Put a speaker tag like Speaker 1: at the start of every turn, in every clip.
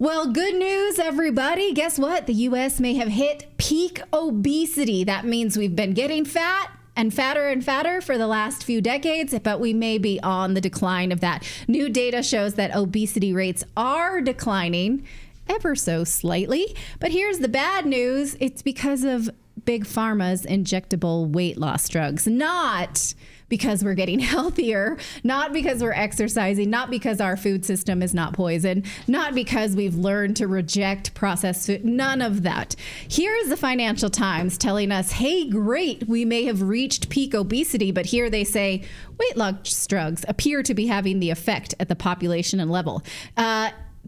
Speaker 1: Well, good news, everybody. Guess what? The U.S. may have hit peak obesity. That means we've been getting fat and fatter for the last few decades, but we may be on the decline of that. New data shows that obesity rates are declining ever so slightly. But here's the bad news. It's because of Big Pharma's injectable weight loss drugs, not because we're getting healthier, not because we're exercising, not because our food system is not poison, not because we've learned to reject processed food, none of that. Here's the Financial Times telling us, hey, great, we may have reached peak obesity, but here they say weight loss drugs appear to be having the effect at the population and level.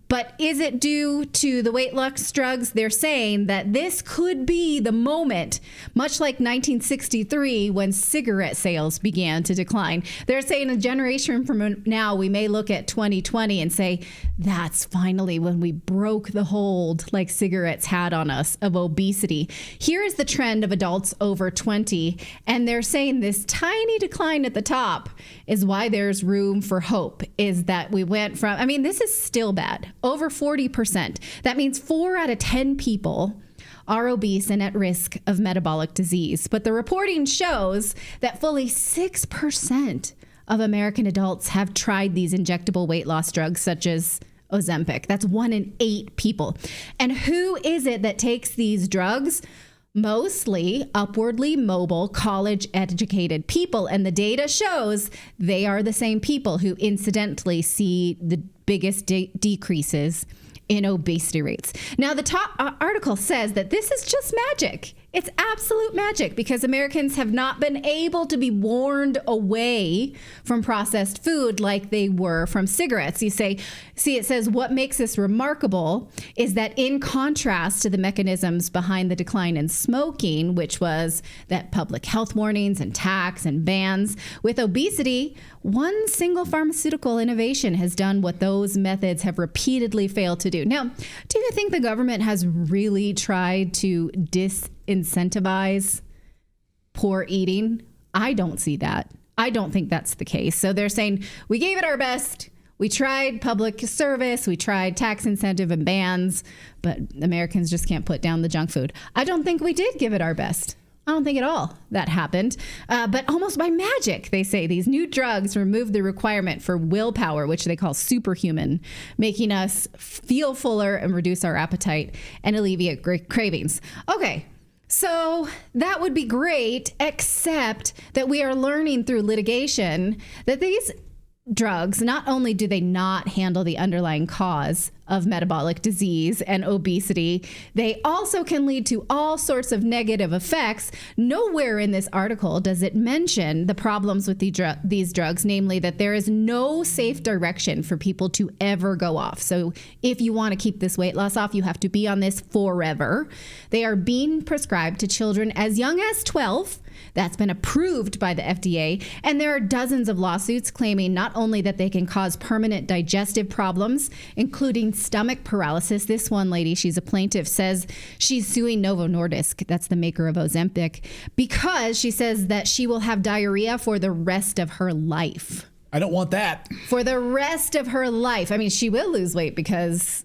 Speaker 1: But is it due to the weight loss drugs? They're saying that this could be the moment, much like 1963 when cigarette sales began to decline. They're saying a generation from now, we may look at 2020 and say, that's finally when we broke the hold like cigarettes had on us of obesity. Here is the trend of adults over 20. And they're saying this tiny decline at the top is why there's room for hope, is that we went from, I mean, this is still bad. Over 40%. That means 4 out of 10 people are obese and at risk of metabolic disease. But the reporting shows that fully 6% of American adults have tried these injectable weight loss drugs, such as Ozempic. That's 1 in 8 people. And who is it that takes these drugs? Mostly upwardly mobile, college-educated people. And the data shows they are the same people who incidentally see the biggest decreases in obesity rates. Now, the top article says that this is just magic. It's absolute magic because Americans have not been able to be warned away from processed food like they were from cigarettes. You say, see, it says what makes this remarkable is that in contrast to the mechanisms behind the decline in smoking, which was that public health warnings and tax and bans, with obesity, one single pharmaceutical innovation has done what those methods have repeatedly failed to do. Now, do you think the government has really tried to disincentivize poor eating? I don't see that. I don't think that's the case. So they're saying we gave it our best. We tried public service. We tried tax incentive and bans, but Americans just can't put down the junk food. I don't think we did give it our best. I don't think at all that happened. But almost by magic, they say these new drugs remove the requirement for willpower, which they call superhuman, making us feel fuller and reduce our appetite and alleviate cravings. Okay. So that would be great, except that we are learning through litigation that these drugs, not only do they not handle the underlying cause of metabolic disease and obesity, they also can lead to all sorts of negative effects. Nowhere in this article does it mention the problems with these drugs, namely that there is no safe direction for people to ever go off. So if you want to keep this weight loss off, you have to be on this forever. They are being prescribed to children as young as 12. That's been approved by the FDA. And there are dozens of lawsuits claiming not only that they can cause permanent digestive problems, including stomach paralysis. This one lady, she's a plaintiff, says she's suing Novo Nordisk, that's the maker of Ozempic, because she says that she will have diarrhea for the rest of her life.
Speaker 2: I don't want that.
Speaker 1: For the rest of her life. I mean, she will lose weight because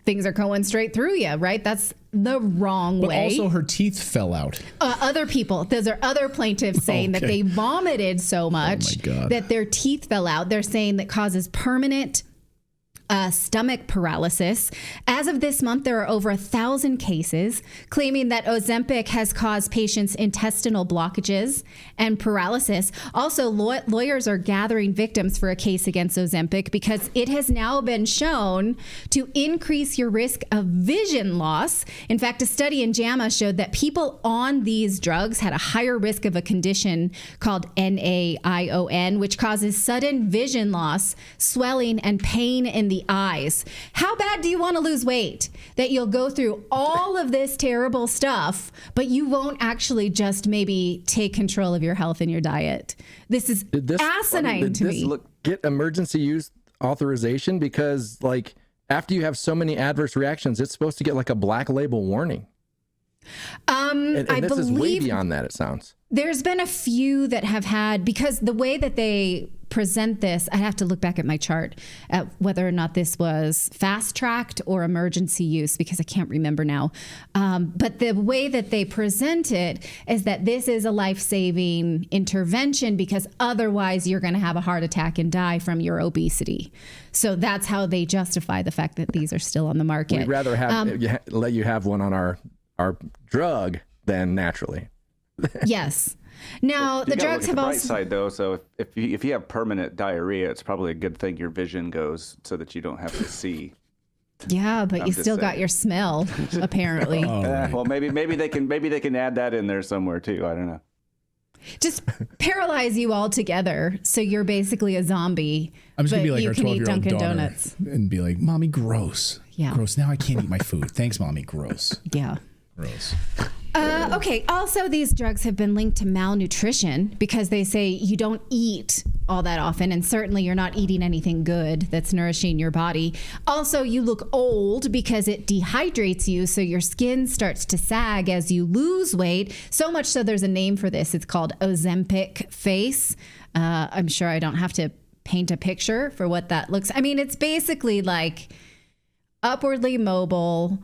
Speaker 1: things are going straight through you, right? That's the wrong way.
Speaker 2: But also her teeth fell out.
Speaker 1: Other people, those are other plaintiffs saying that they vomited so much that their teeth fell out. They're saying that causes permanent stomach paralysis. As of this month, there are over 1,000 cases claiming that Ozempic has caused patients intestinal blockages and paralysis. Also, lawyers are gathering victims for a case against Ozempic because it has now been shown to increase your risk of vision loss. In fact, a study in JAMA showed that people on these drugs had a higher risk of a condition called NAION, which causes sudden vision loss, swelling, and pain in the eyes. How bad do you want to lose weight that you'll go through all of this terrible stuff, but you won't actually just maybe take control of your health and your diet? This is asinine to me.
Speaker 3: Get emergency use authorization because, like, after you have so many adverse reactions, it's supposed to get like a black label warning. And this is way beyond that, it sounds.
Speaker 1: There's been a few that have had, because the way that they present this, I have to look back at my chart at whether or not this was fast-tracked or emergency use, because I can't remember now. But the way that they present it is that this is a life-saving intervention because otherwise you're going to have a heart attack and die from your obesity. So that's how they justify the fact that these are still on the market.
Speaker 3: We'd rather let you have one on our drug than naturally.
Speaker 1: Yes. Now, the drugs have also...
Speaker 4: bright side, though, so if you have permanent diarrhea, it's probably a good thing your vision goes so that you don't have to see.
Speaker 1: Yeah, but you still got your smell, apparently.
Speaker 4: Well, maybe they can add that in there somewhere, too. I don't know.
Speaker 1: Just paralyze you altogether, so you're basically a zombie.
Speaker 2: I'm just going to be like our
Speaker 1: you can eat
Speaker 2: 12-year-old
Speaker 1: Dunkin'
Speaker 2: daughter
Speaker 1: Donuts.
Speaker 2: and be like, Mommy, gross.
Speaker 1: Yeah.
Speaker 2: Gross. Now I can't eat my food. Thanks, Mommy. Gross.
Speaker 1: Yeah.
Speaker 2: Gross.
Speaker 1: Okay. Also, these drugs have been linked to malnutrition because they say you don't eat all that often, and certainly you're not eating anything good that's nourishing your body. Also, you look old because it dehydrates you, so your skin starts to sag as you lose weight. So much so there's a name for this. It's called Ozempic face. I'm sure I don't have to paint a picture for what that looks. I mean, it's basically like upwardly mobile,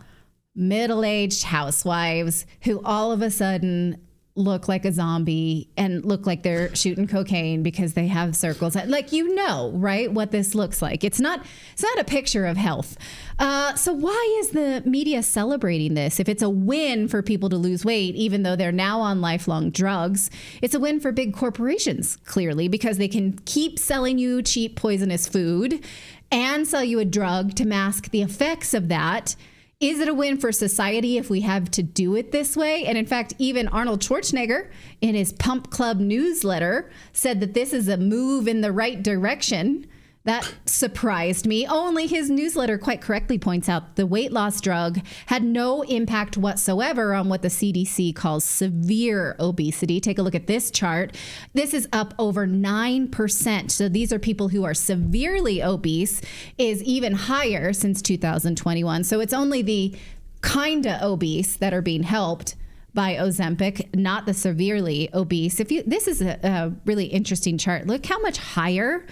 Speaker 1: middle-aged housewives who all of a sudden look like a zombie and look like they're shooting cocaine because they have circles. Like, right, what this looks like. It's not a picture of health. So why is the media celebrating this? If it's a win for people to lose weight, even though they're now on lifelong drugs, it's a win for big corporations, clearly, because they can keep selling you cheap, poisonous food and sell you a drug to mask the effects of that. Is it a win for society if we have to do it this way? And in fact, even Arnold Schwarzenegger in his Pump Club newsletter said that this is a move in the right direction. That surprised me. Only his newsletter quite correctly points out the weight loss drug had no impact whatsoever on what the CDC calls severe obesity. Take a look at this chart. This is up over 9%. So these are people who are severely obese, is even higher since 2021. So it's only the kind of obese that are being helped by Ozempic, not the severely obese. This is a really interesting chart. Look how much higher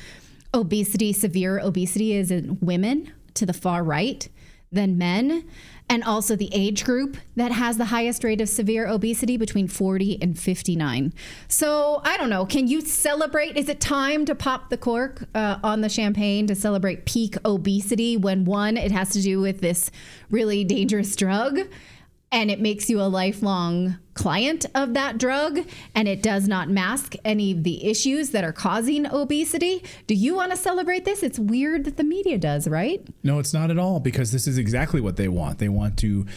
Speaker 1: severe obesity is in women to the far right than men, and also the age group that has the highest rate of severe obesity between 40 and 59. So I don't know. Can you celebrate? Is it time to pop the cork on the champagne to celebrate peak obesity when, one, it has to do with this really dangerous drug and it makes you a lifelong client of that drug, and it does not mask any of the issues that are causing obesity? Do you want to celebrate this? It's weird that the media does, right?
Speaker 2: No, it's not at all, because this is exactly what they want. They want to,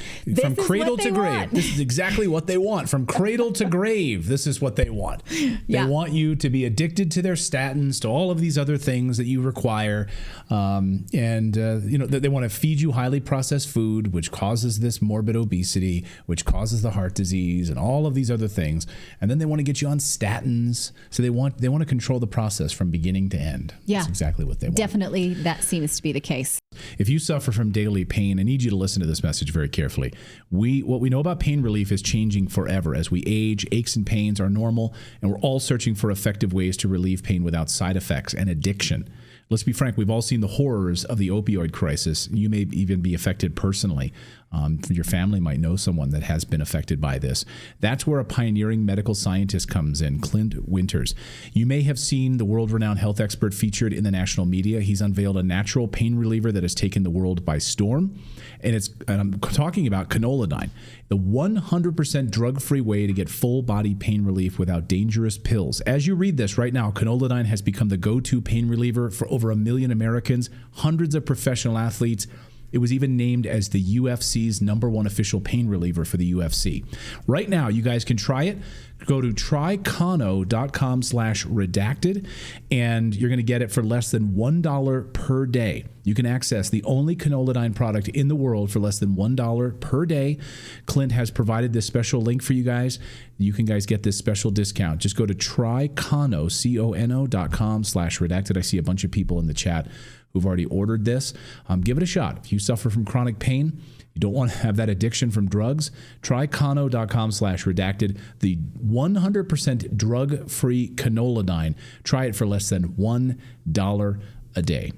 Speaker 2: from cradle to grave. This is exactly what they want. From cradle to grave, this is what they want. They want you to be addicted to their statins, to all of these other things that you require. They want to feed you highly processed food, which causes this morbid obesity, which causes the heart disease, and all of these other things. And then they want to get you on statins. So they want to control the process from beginning to end.
Speaker 1: Yeah.
Speaker 2: That's exactly what they want.
Speaker 1: Definitely, that seems to be the case.
Speaker 2: If you suffer from daily pain, I need you to listen to this message very carefully. What we know about pain relief is changing forever. As we age, aches and pains are normal, and we're all searching for effective ways to relieve pain without side effects and addiction. Let's be frank, we've all seen the horrors of the opioid crisis. You may even be affected personally. Your family might know someone that has been affected by this. That's where a pioneering medical scientist comes in, Clint Winters. You may have seen the world-renowned health expert featured in the national media. He's unveiled a natural pain reliever that has taken the world by storm. And I'm talking about Canoladine, the 100% drug-free way to get full-body pain relief without dangerous pills. As you read this right now, Canoladine has become the go-to pain reliever for over 1 million Americans, hundreds of professional athletes. It was even named as the UFC's #1 official pain reliever for the UFC. Right now, you guys can try it. Go to trycano.com/redacted, and you're going to get it for less than $1 per day. You can access the only canoladine product in the world for less than $1 per day. Clint has provided this special link for you guys. You can guys get this special discount. Just go to trycono.com/redacted. I see a bunch of people in the chat who've already ordered this. Give it a shot. If you suffer from chronic pain, you don't want to have that addiction from drugs, trycono.com/redacted, the 100% drug-free canoladine. Try it for less than $1 a day.